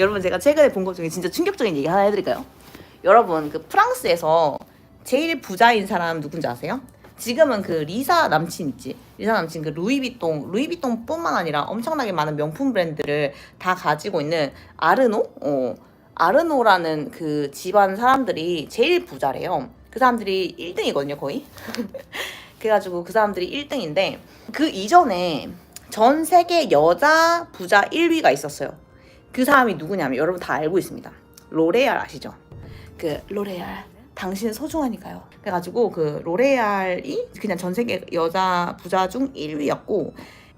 여러분, 제가 최근에 본 것 중에 진짜 충격적인 얘기 하나 해드릴까요? 여러분, 그 프랑스에서 제일 부자인 사람 누군지 아세요? 지금은 그 리사 남친 있지? 리사 남친 그 루이비통뿐만 아니라 엄청나게 많은 명품 브랜드를 다 가지고 있는 아르노라는 그 집안 사람들이 제일 부자래요. 그 사람들이 1등이거든요, 거의. 그래가지고 그 사람들이 1등인데 그 이전에 전 세계 여자 부자 1위가 있었어요. 그 사람이 누구냐면 여러분 다 알고 있습니다. 로레알 아시죠? 그 로레알 당신은 소중하니까요. 그래가지고 그 로레알이 그냥 전 세계 여자 부자 중 1위였고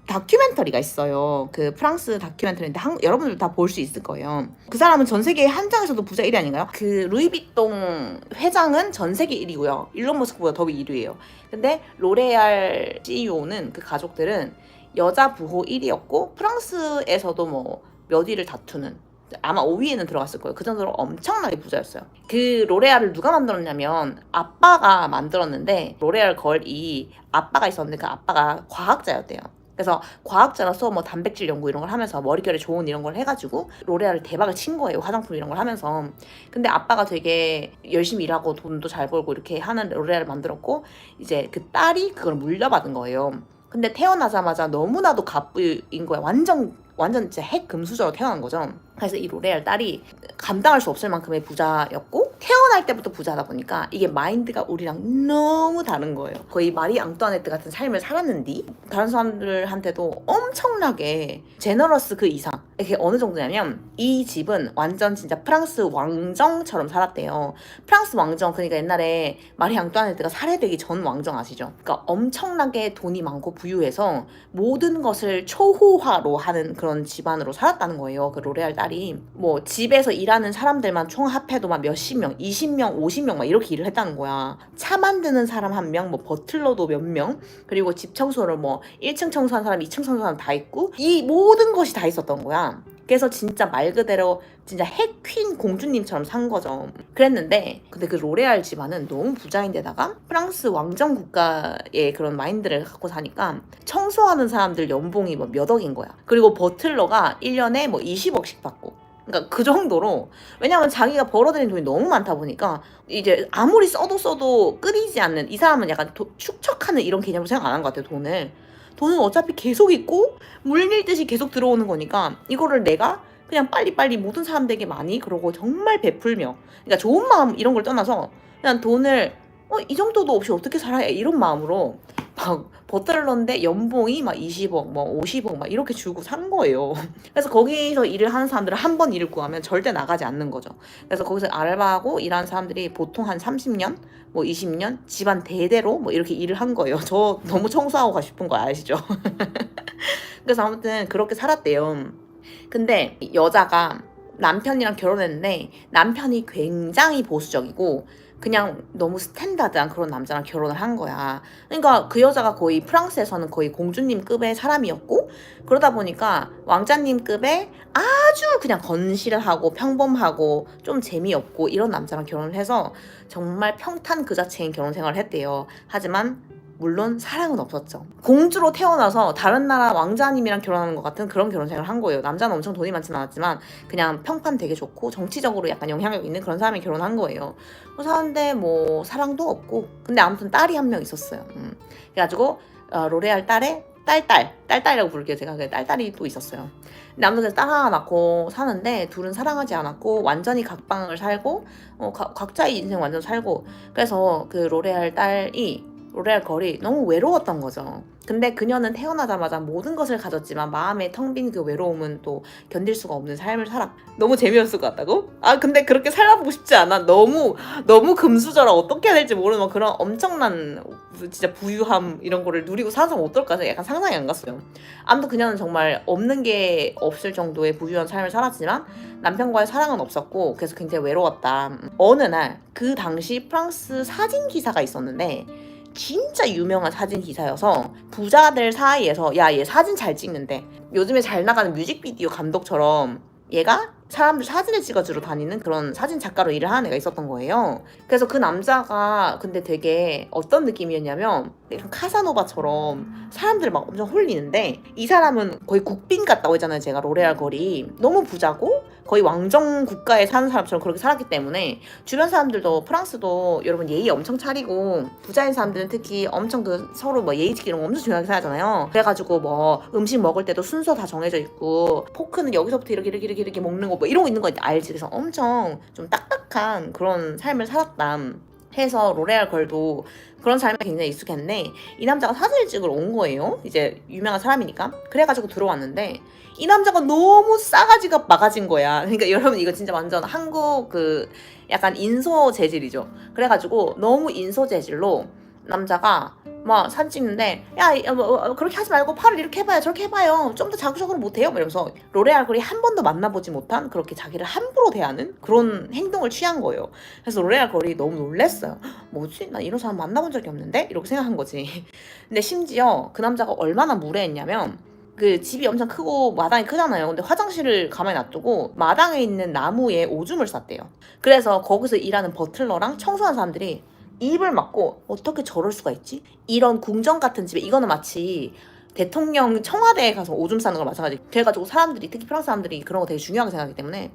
다큐멘터리가 있어요. 그 프랑스 다큐멘터리인데 여러분들 다 볼 수 있을 거예요. 그 사람은 전 세계 한정에서도 부자 1위 아닌가요? 그 루이비통 회장은 전 세계 1위고요. 일론 머스크보다 더 1위예요. 근데 로레알 CEO는 그 가족들은 여자 부호 1위였고 프랑스에서도 뭐 몇 위를 다투는 아마 5위에는 들어갔을 거예요. 그 정도로 엄청나게 부자였어요. 그 로레알을 누가 만들었냐면 아빠가 만들었는데 로레알 걸이 아빠가 있었는데 그 아빠가 과학자였대요. 그래서 과학자로서 뭐 단백질 연구 이런 걸 하면서 머릿결에 좋은 이런 걸 해가지고 로레알을 대박을 친 거예요. 화장품 이런 걸 하면서. 근데 아빠가 되게 열심히 일하고 돈도 잘 벌고 이렇게 하는 로레알을 만들었고 이제 그 딸이 그걸 물려받은 거예요. 근데 태어나자마자 너무나도 갑부인 거야. 완전 진짜 핵 금수저로 태어난 거죠. 그래서 이 로레알 딸이 감당할 수 없을 만큼의 부자였고 태어날 때부터 부자다 보니까 이게 마인드가 우리랑 너무 다른 거예요. 거의 마리 앙뚜아네트 같은 삶을 살았는데 다른 사람들한테도 엄청나게 제너러스 그 이상. 이게 어느 정도냐면 이 집은 완전 진짜 프랑스 왕정처럼 살았대요. 프랑스 왕정, 그러니까 옛날에 마리 앙뚜아네트가 살해되기 전 왕정 아시죠? 그러니까 엄청나게 돈이 많고 부유해서 모든 것을 초호화로 하는 그런 집안으로 살았다는 거예요. 그 로레알 딸이. 뭐 집에서 일하는 사람들만 총 합해도 막 몇십 명, 20명, 50명 막 이렇게 일을 했다는 거야. 차 만드는 사람 1명, 뭐 버틀러도 몇 명, 그리고 집 청소를 뭐 1층 청소한 사람, 2층 청소한 사람 다 있고 이 모든 것이 다 있었던 거야. 그래서 진짜 말 그대로 진짜 핵퀸 공주님처럼 산 거죠. 그랬는데 근데 그 로레알 집안은 너무 부자인데다가 프랑스 왕정 국가의 그런 마인드를 갖고 사니까 청소하는 사람들 연봉이 뭐 몇 억인 거야. 그리고 버틀러가 1년에 뭐 20억씩 받고. 그러니까 그 정도로, 왜냐면 자기가 벌어들인 돈이 너무 많다 보니까 이제 아무리 써도 끊이지 않는, 이 사람은 약간 축적하는 이런 개념으로 생각 안 한 것 같아요. 돈은 어차피 계속 있고 물밀듯이 계속 들어오는 거니까 이거를 내가 그냥 빨리빨리 모든 사람들에게 많이, 그러고 정말 베풀며, 그러니까 좋은 마음 이런 걸 떠나서 그냥 돈을 이 정도도 없이 어떻게 살아, 이런 마음으로 막 버틀러인데 연봉이 막 20억, 뭐 50억 막 이렇게 주고 산 거예요. 그래서 거기서 일을 하는 사람들은 한 번 일을 구하면 절대 나가지 않는 거죠. 그래서 거기서 알바하고 일하는 사람들이 보통 한 30년, 뭐 20년 집안 대대로 뭐 이렇게 일을 한 거예요. 저 너무 청소하고 가고 싶은 거 아시죠? 그래서 아무튼 그렇게 살았대요. 근데 여자가 남편이랑 결혼했는데 남편이 굉장히 보수적이고 그냥 너무 스탠다드한 그런 남자랑 결혼을 한 거야. 그러니까 그 여자가 거의 프랑스에서는 거의 공주님급의 사람이었고, 그러다 보니까 왕자님급의 아주 그냥 건실하고 평범하고 좀 재미없고 이런 남자랑 결혼을 해서 정말 평탄 그 자체인 결혼 생활을 했대요. 하지만 물론 사랑은 없었죠. 공주로 태어나서 다른 나라 왕자님이랑 결혼하는 것 같은 그런 결혼 생활을 한 거예요. 남자는 엄청 돈이 많지는 않았지만 그냥 평판 되게 좋고 정치적으로 약간 영향력 있는 그런 사람이 결혼한 거예요. 사는데 뭐 사랑도 없고, 근데 아무튼 딸이 한 명 있었어요. 그래가지고 로레알 딸의 딸딸이라고 부를게요. 제가. 딸딸이 또 있었어요. 근데 아무튼 그래서 딸 하나 낳고 사는데 둘은 사랑하지 않았고 완전히 각방을 살고 각자의 인생 완전 살고, 그래서 그 로레알 걸이 너무 외로웠던 거죠. 근데 그녀는 태어나자마자 모든 것을 가졌지만 마음에 텅 빈 그 외로움은 또 견딜 수가 없는 삶을 살아. 너무 재미없을 것 같다고? 근데 그렇게 살아보고 싶지 않아. 너무 금수저라 어떻게 해야 될지 모르는 그런 엄청난 진짜 부유함 이런 거를 누리고 살아서 어떨까 해서 약간 상상이 안 갔어요. 아무튼 그녀는 정말 없는 게 없을 정도의 부유한 삶을 살았지만 남편과의 사랑은 없었고 그래서 굉장히 외로웠다. 어느 날 그 당시 프랑스 사진 기사가 있었는데 진짜 유명한 사진 기사여서 부자들 사이에서 야, 얘 사진 잘 찍는데, 요즘에 잘 나가는 뮤직비디오 감독처럼 얘가 사람들 사진을 찍어주러 다니는 그런 사진 작가로 일을 하는 애가 있었던 거예요. 그래서 그 남자가 근데 되게 어떤 느낌이었냐면 약간 카사노바처럼 사람들 막 엄청 홀리는데, 이 사람은 거의 국빈 같다고 했잖아요. 제가 로레알 걸이 너무 부자고 거의 왕정 국가에 사는 사람처럼 그렇게 살았기 때문에 주변 사람들도 프랑스도 여러분 예의 엄청 차리고 부자인 사람들은 특히 엄청 그 서로 뭐 예의 지키는 거 엄청 중요하게 살잖아요. 그래가지고 뭐 음식 먹을 때도 순서 다 정해져 있고 포크는 여기서부터 이렇게 먹는 거 뭐 이런 거 있는 거 알지? 그래서 엄청 좀 딱딱한 그런 삶을 살았다 해서 로레알 걸도 그런 삶에 굉장히 익숙했는데 이 남자가 사진을 찍으러 온 거예요. 이제 유명한 사람이니까. 그래가지고 들어왔는데 이 남자가 너무 싸가지가 막아진 거야. 그러니까 여러분 이거 진짜 완전 한국 그 약간 인소 재질이죠. 그래가지고 너무 인소 재질로 남자가 막 사진 찍는데 야 뭐, 그렇게 하지 말고 팔을 이렇게 해봐요 저렇게 해봐요 좀 더 자극적으로 못해요? 이러면서 로레알 걸이 한 번도 만나보지 못한 그렇게 자기를 함부로 대하는 그런 행동을 취한 거예요. 그래서 로레알 걸이 너무 놀랬어요. 뭐지? 나 이런 사람 만나본 적이 없는데? 이렇게 생각한 거지. 근데 심지어 그 남자가 얼마나 무례했냐면 그 집이 엄청 크고 마당이 크잖아요. 근데 화장실을 가만히 놔두고 마당에 있는 나무에 오줌을 쌌대요. 그래서 거기서 일하는 버틀러랑 청소하는 사람들이 입을 막고 어떻게 저럴 수가 있지? 이런 궁전 같은 집에 이거는 마치 대통령 청와대에 가서 오줌 싸는 거랑 마찬가지. 그래가지고 사람들이 특히 프랑스 사람들이 그런 거 되게 중요하게 생각하기 때문에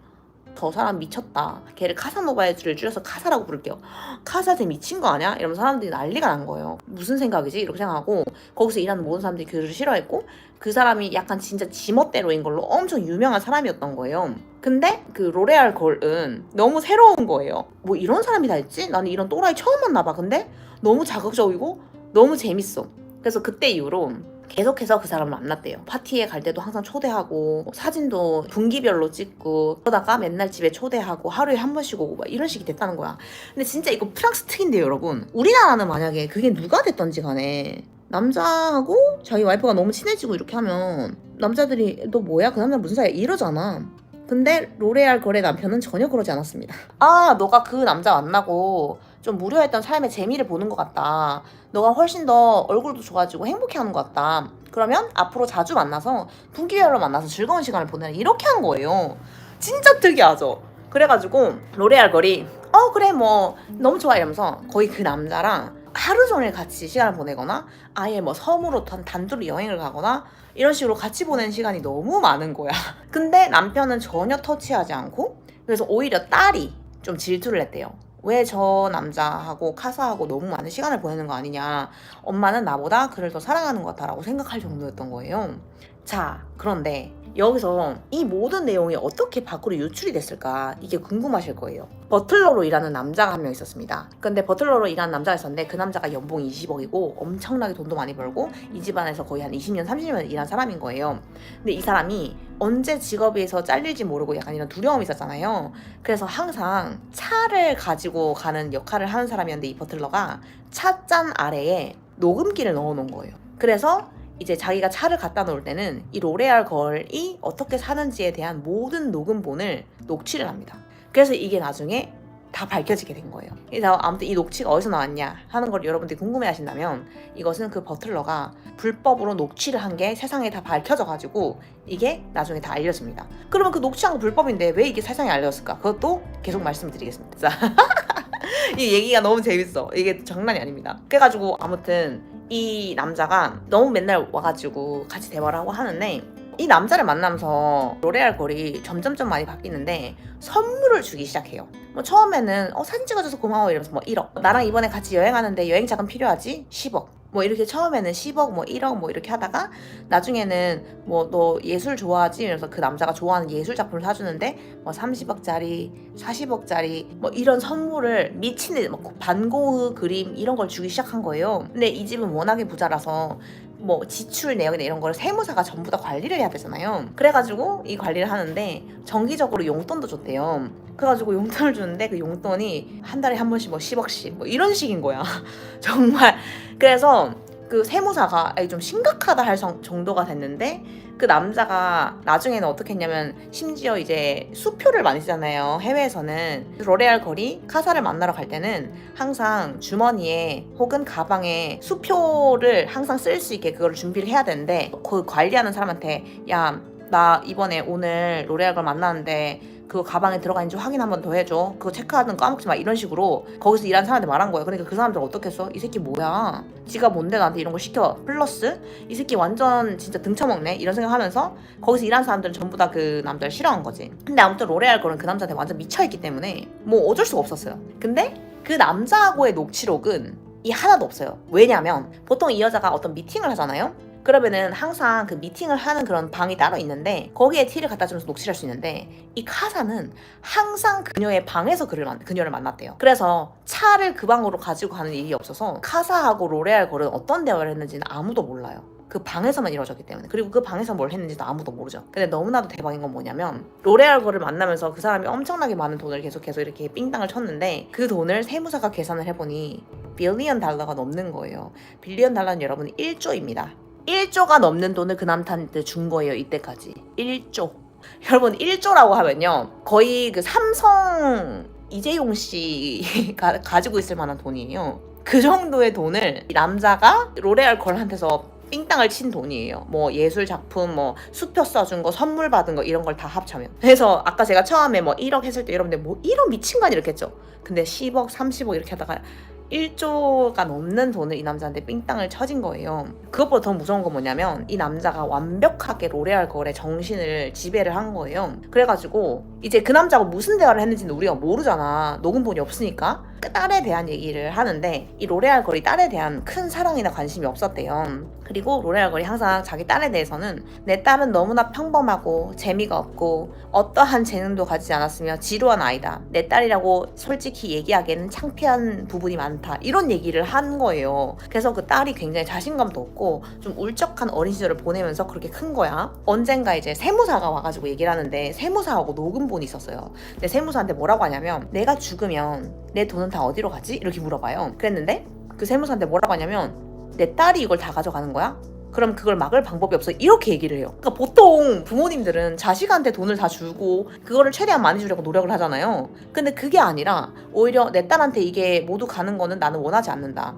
저 사람 미쳤다. 걔를 카사노바의 줄을 줄여서 카사라고 부를게요. 카사 쟤 미친 거 아니야? 이러면 사람들이 난리가 난 거예요. 무슨 생각이지? 이렇게 생각하고 거기서 일하는 모든 사람들이 그를 싫어했고 그 사람이 약간 진짜 지멋대로인 걸로 엄청 유명한 사람이었던 거예요. 근데 그 로레알 걸은 너무 새로운 거예요. 뭐 이런 사람이 다 있지? 나는 이런 또라이 처음 만나봐. 근데 너무 자극적이고 너무 재밌어. 그래서 그때 이후로 계속해서 그 사람을 만났대요. 파티에 갈 때도 항상 초대하고 사진도 분기별로 찍고 그러다가 맨날 집에 초대하고 하루에 한 번씩 오고 막 이런 식이 됐다는 거야. 근데 진짜 이거 프랑스 특인데요 여러분. 우리나라는 만약에 그게 누가 됐던지 간에 남자하고 자기 와이프가 너무 친해지고 이렇게 하면 남자들이 너 뭐야? 그 남자 무슨 사이야? 이러잖아. 근데 로레알 걸의 남편은 전혀 그러지 않았습니다. 아 너가 그 남자 만나고 좀 무료했던 삶의 재미를 보는 것 같다. 너가 훨씬 더 얼굴도 좋아지고 행복해하는 것 같다. 그러면 앞으로 자주 만나서 분기별로 만나서 즐거운 시간을 보내라. 이렇게 한 거예요. 진짜 특이하죠. 그래가지고 로레알 걸이 그래 뭐 너무 좋아 이러면서 거의 그 남자랑 하루 종일 같이 시간을 보내거나 아예 뭐 섬으로 단둘이 여행을 가거나 이런 식으로 같이 보내는 시간이 너무 많은 거야. 근데 남편은 전혀 터치하지 않고 그래서 오히려 딸이 좀 질투를 했대요. 왜 저 남자하고 카사하고 너무 많은 시간을 보내는 거 아니냐. 엄마는 나보다 그를 더 사랑하는 것 같다라고 생각할 정도였던 거예요. 자, 그런데 여기서 이 모든 내용이 어떻게 밖으로 유출이 됐을까 이게 궁금하실 거예요. 버틀러로 일하는 남자가 한 명 있었습니다. 근데 버틀러로 일하는 남자가 있었는데 그 남자가 연봉 20억이고 엄청나게 돈도 많이 벌고 이 집안에서 거의 한 20년 30년 일한 사람인 거예요. 근데 이 사람이 언제 직업에서 잘릴지 모르고 약간 이런 두려움이 있었잖아요. 그래서 항상 차를 가지고 가는 역할을 하는 사람이었는데 이 버틀러가 찻잔 아래에 녹음기를 넣어놓은 거예요. 그래서 이제 자기가 차를 갖다 놓을 때는 이 로레알 걸이 어떻게 사는지에 대한 모든 녹음본을 녹취를 합니다. 그래서 이게 나중에 다 밝혀지게 된 거예요. 그래서 아무튼 이 녹취가 어디서 나왔냐 하는 걸 여러분들이 궁금해 하신다면 이것은 그 버틀러가 불법으로 녹취를 한 게 세상에 다 밝혀져가지고 이게 나중에 다 알려집니다. 그러면 그 녹취한 거 불법인데 왜 이게 세상에 알려졌을까? 그것도 계속 말씀드리겠습니다. 자, 이 얘기가 너무 재밌어. 이게 장난이 아닙니다. 그래가지고 아무튼 이 남자가 너무 맨날 와가지고 같이 대화를 하고 하는데 이 남자를 만나면서 로레알 걸이 점점점 많이 바뀌는데 선물을 주기 시작해요. 뭐 처음에는 사진 찍어줘서 고마워 이러면서 뭐 1억 나랑 이번에 같이 여행하는데 여행 자금 필요하지? 10억 뭐 이렇게 처음에는 10억 뭐 1억 뭐 이렇게 하다가 나중에는 뭐 너 예술 좋아하지? 이러면서 그 남자가 좋아하는 예술 작품을 사주는데 뭐 30억짜리 40억짜리 뭐 이런 선물을 미친 듯이 뭐 반고흐 그림 이런 걸 주기 시작한 거예요. 근데 이 집은 워낙에 부자라서 뭐 지출 내역이나 이런 걸 세무사가 전부 다 관리를 해야 되잖아요. 그래가지고 이 관리를 하는데 정기적으로 용돈도 줬대요. 그래가지고 용돈을 주는데 그 용돈이 한 달에 한 번씩 뭐 10억씩 뭐 이런 식인 거야. 정말. 그래서 그 세무사가 좀 심각하다 할 정도가 됐는데 그 남자가 나중에는 어떻게 했냐면 심지어 이제 수표를 많이 쓰잖아요. 해외에서는. 로레알 걸이 카사를 만나러 갈 때는 항상 주머니에 혹은 가방에 수표를 항상 쓸 수 있게 그걸 준비를 해야 되는데 그 관리하는 사람한테 야 나 이번에 오늘 로레알 걸 만났는데 그거 가방에 들어가 있는지 확인 한 번 더 해줘. 그거 체크하든 까먹지 마. 이런 식으로 거기서 일하는 사람한테 말한 거예요. 그러니까 그 사람들 어떻게 했어? 이 새끼 뭐야? 지가 뭔데 나한테 이런 걸 시켜? 플러스 이 새끼 완전 진짜 등쳐먹네? 이런 생각하면서 거기서 일하는 사람들은 전부 다 그 남자를 싫어한 거지. 근데 아무튼 로레알 걸은 그 남자한테 완전 미쳐있기 때문에 뭐 어쩔 수가 없었어요. 근데 그 남자하고의 녹취록은 이 하나도 없어요. 왜냐면 보통 이 여자가 어떤 미팅을 하잖아요. 그러면은 항상 그 미팅을 하는 그런 방이 따로 있는데 거기에 티를 갖다 주면서 녹취를 할 수 있는데 이 카사는 항상 그녀의 방에서 그녀를 만났대요. 그래서 차를 그 방으로 가지고 가는 일이 없어서 카사하고 로레알 걸은 어떤 대화를 했는지는 아무도 몰라요. 그 방에서만 이루어졌기 때문에. 그리고 그 방에서 뭘 했는지도 아무도 모르죠. 근데 너무나도 대박인 건 뭐냐면 로레알 걸을 만나면서 그 사람이 엄청나게 많은 돈을 계속해서 이렇게 삥땅을 쳤는데 그 돈을 세무사가 계산을 해보니 빌리언 달러가 넘는 거예요. 빌리언 달러는 여러분 1조입니다. 1조가 넘는 돈을 그 남한테 준 거예요. 이때까지 1조. 여러분 1조라고 하면요 거의 그 삼성 이재용 씨가 가지고 있을 만한 돈이에요. 그 정도의 돈을 이 남자가 로레알 걸한테서 삥땅을 친 돈이에요. 뭐 예술 작품, 뭐 수표 써준 거, 선물 받은 거 이런 걸 다 합치면. 그래서 아까 제가 처음에 뭐 1억 했을 때 여러분들 뭐 1억 미친 거 아니 이렇게 했죠. 근데 10억, 30억 이렇게 하다가 1조가 넘는 돈을 이 남자한테 삥땅을 쳐진 거예요. 그것보다 더 무서운 건 뭐냐면 이 남자가 완벽하게 로레알 걸의 정신을 지배를 한 거예요. 그래가지고 이제 그 남자가 무슨 대화를 했는지는 우리가 모르잖아. 녹음본이 없으니까. 딸에 대한 얘기를 하는데 이 로레알 걸이 딸에 대한 큰 사랑이나 관심이 없었대요. 그리고 로레알 걸이 항상 자기 딸에 대해서는 내 딸은 너무나 평범하고 재미가 없고 어떠한 재능도 가지지 않았으며 지루한 아이다. 내 딸이라고 솔직히 얘기하기에는 창피한 부분이 많다. 이런 얘기를 한 거예요. 그래서 그 딸이 굉장히 자신감도 없고 좀 울적한 어린 시절을 보내면서 그렇게 큰 거야. 언젠가 이제 세무사가 와가지고 얘기를 하는데 세무사하고 녹음본이 있었어요. 근데 세무사한테 뭐라고 하냐면 내가 죽으면 내 돈은 다 어디로 가지? 이렇게 물어봐요. 그랬는데 그 세무사한테 뭐라고 하냐면 내 딸이 이걸 다 가져가는 거야? 그럼 그걸 막을 방법이 없어. 이렇게 얘기를 해요. 그러니까 보통 부모님들은 자식한테 돈을 다 주고 그거를 최대한 많이 주려고 노력을 하잖아요. 근데 그게 아니라 오히려 내 딸한테 이게 모두 가는 거는 나는 원하지 않는다.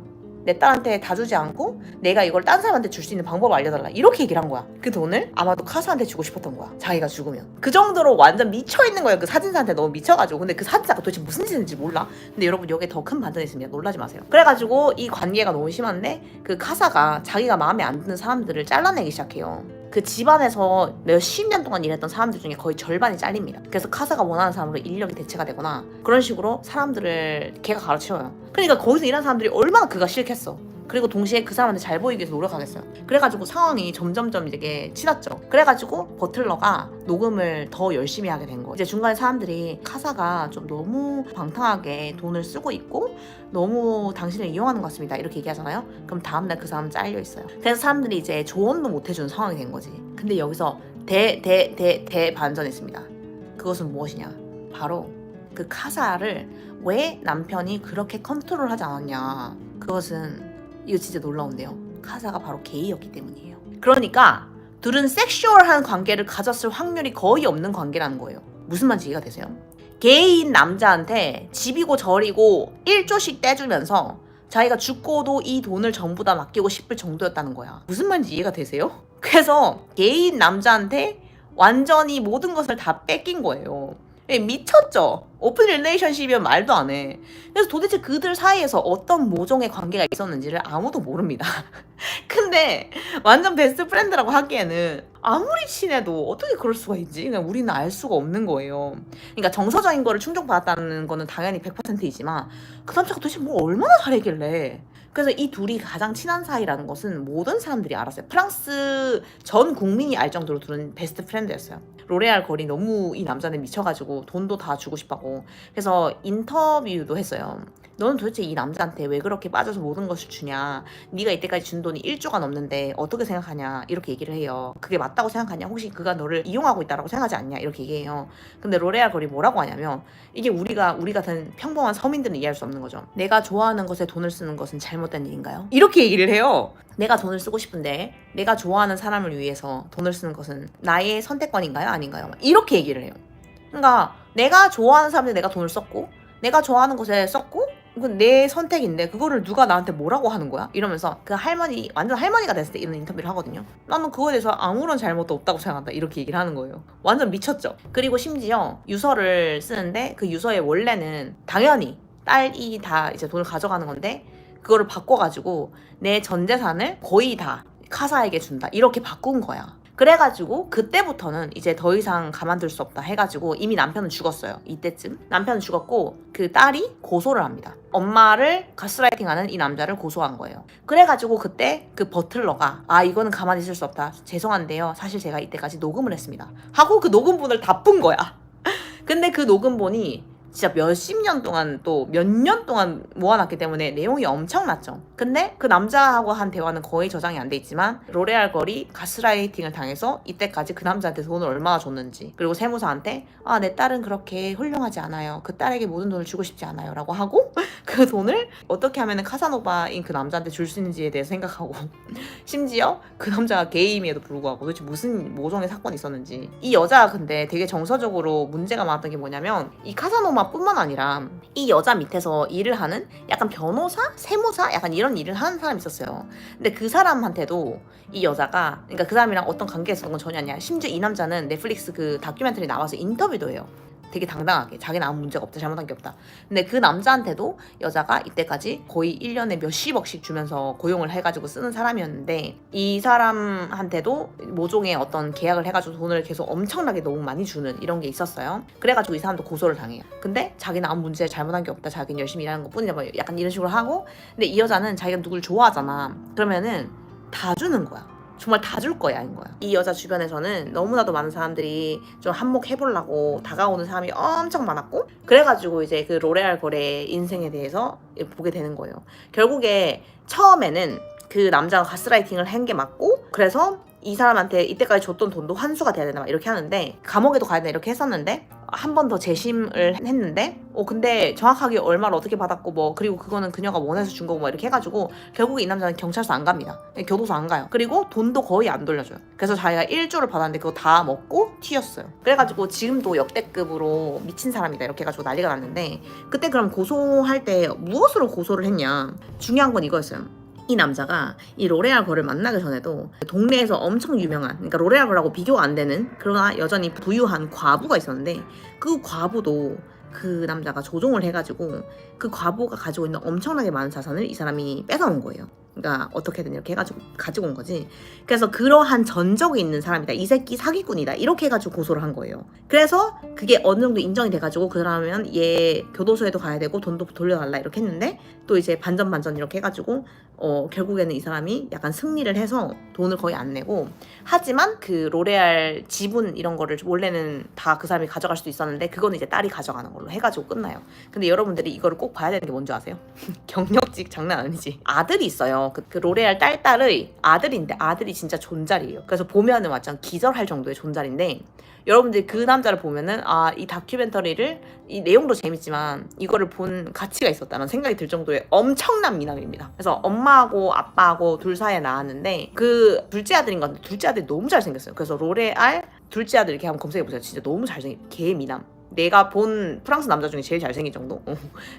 내 딸한테 다 주지 않고 내가 이걸 딴 사람한테 줄 수 있는 방법을 알려달라. 이렇게 얘기를 한 거야. 그 돈을 아마도 카사한테 주고 싶었던 거야. 자기가 죽으면. 그 정도로 완전 미쳐있는 거예요. 그 사진사한테 너무 미쳐가지고. 근데 그 사진사가 도대체 무슨 짓을 했는지 몰라. 근데 여러분 여기에 더 큰 반전이 있습니다. 놀라지 마세요. 그래가지고 이 관계가 너무 심한데 그 카사가 자기가 마음에 안 드는 사람들을 잘라내기 시작해요. 그 집안에서 몇십 년 동안 일했던 사람들 중에 거의 절반이 잘립니다. 그래서 카사가 원하는 사람으로 인력이 대체가 되거나 그런 식으로 사람들을 걔가 가르쳐요. 그러니까 거기서 일하는 사람들이 얼마나 그가 싫겠어. 그리고 동시에 그 사람한테 잘 보이기 위해서 노력하겠어요. 그래가지고 상황이 점점점 이게 치닫죠. 그래가지고 버틀러가 녹음을 더 열심히 하게 된 거예요. 이제 중간에 사람들이 카사가 좀 너무 방탕하게 돈을 쓰고 있고 너무 당신을 이용하는 것 같습니다. 이렇게 얘기하잖아요. 그럼 다음날 그 사람은 잘려 있어요. 그래서 사람들이 이제 조언도 못 해주는 상황이 된 거지. 근데 여기서 대반전이 있습니다. 그것은 무엇이냐? 바로 그 카사를 왜 남편이 그렇게 컨트롤하지 않았냐. 그것은 이거 진짜 놀라운데요. 카사가 바로 게이였기 때문이에요. 그러니까 둘은 섹슈얼한 관계를 가졌을 확률이 거의 없는 관계라는 거예요. 무슨 말인지 이해가 되세요? 게이인 남자한테 집이고 저리고 1조씩 떼주면서 자기가 죽고도 이 돈을 전부 다 맡기고 싶을 정도였다는 거야. 무슨 말인지 이해가 되세요? 그래서 게이인 남자한테 완전히 모든 것을 다 뺏긴 거예요. 미쳤죠? 오픈 릴레이션십이면 말도 안 해. 그래서 도대체 그들 사이에서 어떤 모종의 관계가 있었는지를 아무도 모릅니다. 근데 완전 베스트 프렌드라고 하기에는 아무리 친해도 어떻게 그럴 수가 있지? 그냥 우리는 알 수가 없는 거예요. 그러니까 정서적인 거를 충족받았다는 거는 당연히 100%이지만 그 남자가 도대체 뭐 얼마나 잘했길래. 그래서 이 둘이 가장 친한 사이라는 것은 모든 사람들이 알았어요. 프랑스 전 국민이 알 정도로 둘은 베스트 프렌드였어요. 로레알 걸이 너무 이 남자는 미쳐가지고 돈도 다 주고 싶다고. 그래서 인터뷰도 했어요. 너는 도대체 이 남자한테 왜 그렇게 빠져서 모든 것을 주냐. 네가 이때까지 준 돈이 1조가 넘는데 어떻게 생각하냐. 이렇게 얘기를 해요. 그게 맞다고 생각하냐. 혹시 그가 너를 이용하고 있다고 생각하지 않냐. 이렇게 얘기해요. 근데 로레알 걸이 뭐라고 하냐면 이게 우리 같은 평범한 서민들은 이해할 수 없는 거죠. 내가 좋아하는 것에 돈을 쓰는 것은 잘못된 일인가요? 이렇게 얘기를 해요. 내가 돈을 쓰고 싶은데 내가 좋아하는 사람을 위해서 돈을 쓰는 것은 나의 선택권인가요? 아닌가요? 이렇게 얘기를 해요. 그러니까 내가 좋아하는 사람한테 내가 돈을 썼고 내가 좋아하는 것에 썼고 이건 내 선택인데 그거를 누가 나한테 뭐라고 하는 거야? 이러면서 그 할머니, 완전 할머니가 됐을 때 이런 인터뷰를 하거든요. 나는 그거에 대해서 아무런 잘못도 없다고 생각한다, 이렇게 얘기를 하는 거예요. 완전 미쳤죠. 그리고 심지어 유서를 쓰는데 그 유서에 원래는 당연히 딸이 다 이제 돈을 가져가는 건데 그거를 바꿔가지고 내 전 재산을 거의 다 카사에게 준다, 이렇게 바꾼 거야. 그래가지고 그때부터는 이제 더 이상 가만둘 수 없다 해가지고, 이미 남편은 죽었어요. 이때쯤 남편은 죽었고 그 딸이 고소를 합니다. 엄마를 가스라이팅하는 이 남자를 고소한 거예요. 그래가지고 그때 그 버틀러가 이거는 가만히 있을 수 없다, 죄송한데요, 사실 제가 이때까지 녹음을 했습니다 하고 그 녹음본을 다 푼 거야. 근데 그 녹음본이 진짜 몇십 년 동안, 또 몇 년 동안 모아놨기 때문에 내용이 엄청났죠. 근데 그 남자하고 한 대화는 거의 저장이 안 돼 있지만, 로레알 걸이 가스라이팅을 당해서 이때까지 그 남자한테 돈을 얼마나 줬는지, 그리고 세무사한테 내 딸은 그렇게 훌륭하지 않아요, 그 딸에게 모든 돈을 주고 싶지 않아요 라고 하고 그 돈을 어떻게 하면 카사노바인 그 남자한테 줄 수 있는지에 대해 생각하고 심지어 그 남자가 게임에도 불구하고 도대체 무슨 모종의 사건이 있었는지. 이 여자가 근데 되게 정서적으로 문제가 많았던 게 뭐냐면, 이 카사노바 뿐만 아니라 이 여자 밑에서 일을 하는 약간 변호사? 세무사? 약간 이런 일을 하는 사람이 있었어요. 근데 그 사람한테도 이 여자가, 그러니까 그 사람이랑 어떤 관계가 있었던 건 전혀 아니야. 심지어 이 남자는 넷플릭스 그 다큐멘터리 나와서 인터뷰도 해요. 되게 당당하게 자기는 아무 문제가 없다, 잘못한 게 없다. 근데 그 남자한테도 여자가 이때까지 거의 1년에 몇십억씩 주면서 고용을 해가지고 쓰는 사람이었는데, 이 사람한테도 모종의 어떤 계약을 해가지고 돈을 계속 엄청나게 너무 많이 주는 이런 게 있었어요. 그래가지고 이 사람도 고소를 당해요. 근데 자기는 아무 문제 잘못한 게 없다, 자기는 열심히 일하는 것 뿐이다, 뭐 약간 이런 식으로 하고. 근데 이 여자는 자기가 누굴 좋아하잖아. 그러면은 다 주는 거야. 정말 다 줄 거야, 인 거야. 이 여자 주변에서는 너무나도 많은 사람들이 좀 한몫해보려고 다가오는 사람이 엄청 많았고, 그래가지고 이제 그 로레알 거래의 인생에 대해서 보게 되는 거예요. 결국에 처음에는 그 남자가 가스라이팅을 한 게 맞고, 그래서 이 사람한테 이때까지 줬던 돈도 환수가 돼야 되나 막 이렇게 하는데, 감옥에도 가야 되나 이렇게 했었는데, 한 번 더 재심을 했는데 근데 정확하게 얼마를 어떻게 받았고 뭐, 그리고 그거는 그녀가 원해서 준 거고 뭐 이렇게 해가지고 결국에 이 남자는 경찰서 안 갑니다. 교도소 안 가요. 그리고 돈도 거의 안 돌려줘요. 그래서 자기가 1조를 받았는데 그거 다 먹고 튀었어요. 그래가지고 지금도 역대급으로 미친 사람이다 이렇게 해가지고 난리가 났는데, 그때 그럼 고소할 때 무엇으로 고소를 했냐, 중요한 건 이거였어요. 이 남자가 이 로레알 걸을 만나기 전에도 동네에서 엄청 유명한, 그러니까 로레알 걸하고 비교가 안 되는, 그러나 여전히 부유한 과부가 있었는데, 그 과부도 그 남자가 조종을 해가지고 그 과부가 가지고 있는 엄청나게 많은 자산을 이 사람이 뺏어온 거예요. 그러니까 어떻게든 이렇게 해가지고 가지고 온 거지. 그래서 그러한 전적이 있는 사람이다, 이 새끼 사기꾼이다, 이렇게 해가지고 고소를 한 거예요. 그래서 그게 어느 정도 인정이 돼가지고 그러면 얘 교도소에도 가야 되고 돈도 돌려달라 이렇게 했는데, 또 이제 반전 이렇게 해가지고 결국에는 이 사람이 약간 승리를 해서 돈을 거의 안 내고, 하지만 그 로레알 지분 이런 거를 원래는 다 그 사람이 가져갈 수도 있었는데 그거는 이제 딸이 가져가는 걸로 해가지고 끝나요. 근데 여러분들이 이거를 꼭 봐야 되는 게 뭔지 아세요? 경력직 장난 아니지. 아들이 있어요. 그 로레알 딸의 아들인데, 아들이 진짜 존잘이에요. 그래서 보면은 완전 기절할 정도의 존잘인데, 여러분들이 그 남자를 보면은 이 다큐멘터리를, 이 내용도 재밌지만 이거를 본 가치가 있었다는 생각이 들 정도의 엄청난 미남입니다. 그래서 엄마하고 아빠하고 둘 사이에 나왔는데, 그 둘째 아들인 건데 둘째 아들이 너무 잘생겼어요. 그래서 로레알 둘째 아들 이렇게 한번 검색해보세요. 진짜 너무 잘생긴, 개 미남. 내가 본 프랑스 남자 중에 제일 잘생긴 정도?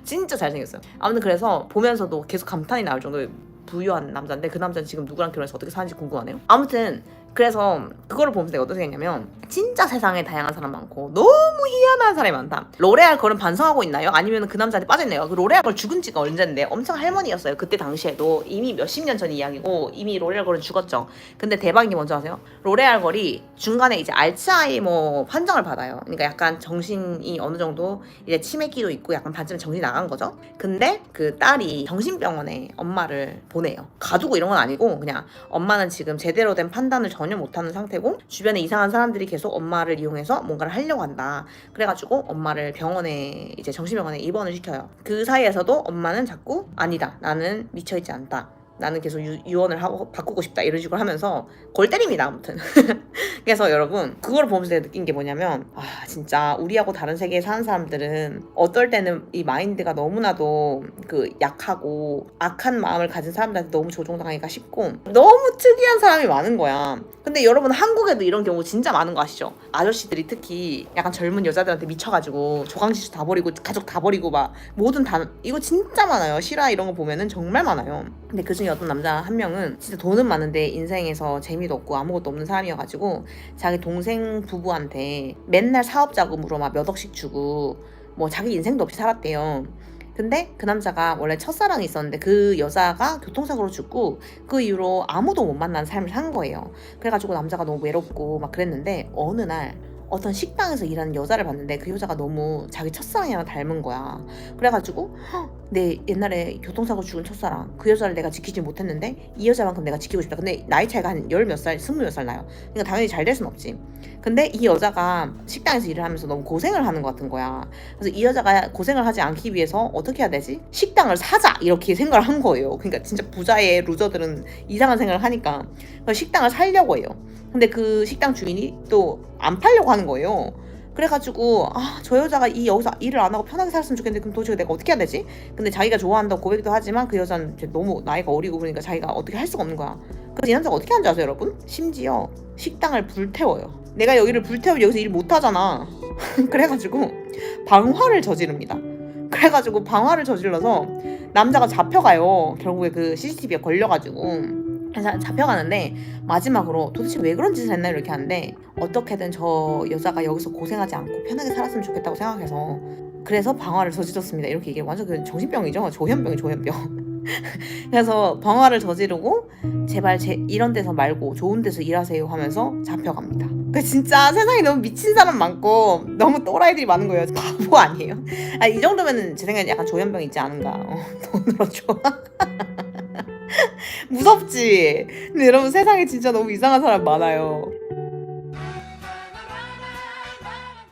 진짜 잘생겼어요. 아무튼 그래서 보면서도 계속 감탄이 나올 정도의 부유한 남자인데, 그 남자는 지금 누구랑 결혼해서 어떻게 사는지 궁금하네요. 아무튼 그래서 그거를 보면서 내가 어떻게 생각했냐면, 진짜 세상에 다양한 사람 많고 너무 희한한 사람이 많다. 로레알 걸은 반성하고 있나요? 아니면 그 남자한테 빠져있나요? 그 로레알 걸 죽은 지가 언젠데 엄청 할머니였어요. 그때 당시에도 이미 몇십 년 전 이야기고, 이미 로레알 걸은 죽었죠. 근데 대박인 게 뭔지 아세요? 로레알 걸이 중간에 이제 알츠하이머 판정을 받아요. 그러니까 약간 정신이 어느 정도 이제 치매기도 있고 약간 반쯤 정신이 나간 거죠. 근데 그 딸이 정신병원에 엄마를 보내요. 가두고 이런 건 아니고, 그냥 엄마는 지금 제대로 된 판단을 전혀 못하는 상태고 주변에 이상한 사람들이 계속 엄마를 이용해서 뭔가를 하려고 한다. 그래가지고 엄마를 병원에, 이제 정신병원에 입원을 시켜요. 그 사이에서도 엄마는 자꾸 아니다, 나는 미쳐있지 않다, 나는 계속 유언을 하고 바꾸고 싶다 이런 식으로 하면서 골 때립니다. 아무튼 그래서 여러분 그걸 보면서 내가 느낀 게 뭐냐면 진짜 우리하고 다른 세계에 사는 사람들은 어떨 때는 이 마인드가 너무나도 그 약하고 악한 마음을 가진 사람들한테 너무 조종당하기가 쉽고 너무 특이한 사람이 많은 거야. 근데 여러분 한국에도 이런 경우 진짜 많은 거 아시죠? 아저씨들이 특히 약간 젊은 여자들한테 미쳐가지고 조강지수 다 버리고 가족 다 버리고 막 모든 다 이거 진짜 많아요. 실화 이런 거 보면은 정말 많아요. 근데 그중에 어떤 남자 한 명은 진짜 돈은 많은데 인생에서 재미도 없고 아무것도 없는 사람이어가지고 자기 동생 부부한테 맨날 사업 자금으로 막 몇 억씩 주고 뭐 자기 인생도 없이 살았대요. 근데 그 남자가 원래 첫사랑이 있었는데 그 여자가 교통사고로 죽고 그 이후로 아무도 못 만나는 삶을 산 거예요. 그래가지고 남자가 너무 외롭고 막 그랬는데 어느 날 어떤 식당에서 일하는 여자를 봤는데 그 여자가 너무 자기 첫사랑이랑 닮은 거야. 그래가지고 내 옛날에 교통사고 죽은 첫사랑 그 여자를 내가 지키지 못했는데 이 여자만큼 내가 지키고 싶다. 근데 나이 차이가 한 열 몇 살, 스물 몇 살 나요. 그러니까 당연히 잘 될 순 없지. 근데 이 여자가 식당에서 일을 하면서 너무 고생을 하는 것 같은 거야. 그래서 이 여자가 고생을 하지 않기 위해서 어떻게 해야 되지? 식당을 사자 이렇게 생각을 한 거예요. 그러니까 진짜 부자의 루저들은 이상한 생각을 하니까 그래서 식당을 살려고 해요. 근데 그 식당 주인이 또 안 팔려고 하는 거예요. 그래가지고 저 여자가 여기서 일을 안 하고 편하게 살았으면 좋겠는데 그럼 도대체 내가 어떻게 해야 되지? 근데 자기가 좋아한다고 고백도 하지만 그 여자는 이제 너무 나이가 어리고 그러니까 자기가 어떻게 할 수가 없는 거야. 그래서 이 남자가 어떻게 하는지 아세요 여러분? 심지어 식당을 불태워요. 내가 여기를 불태우면 여기서 일 못하잖아. 그래가지고 방화를 저지릅니다. 그래가지고 방화를 저질러서 남자가 잡혀가요. 결국에 그 CCTV에 걸려가지고 잡혀가는데 마지막으로 도대체 왜 그런 짓을 했나 이렇게 하는데 어떻게든 저 여자가 여기서 고생하지 않고 편하게 살았으면 좋겠다고 생각해서 그래서 방화를 저질렀습니다 이렇게 얘기해. 완전 그 정신병이죠. 조현병. 그래서 방화를 저지르고 제발 이런 데서 말고 좋은 데서 일하세요 하면서 잡혀갑니다. 그 진짜 세상에 너무 미친 사람 많고 너무 또라이들이 많은 거예요. 바보 아니에요? 이 정도면은 제 생각엔 약간 조현병 있지 않은가. 돈으로 줘. 무섭지? 근데 여러분 세상에 진짜 너무 이상한 사람 많아요.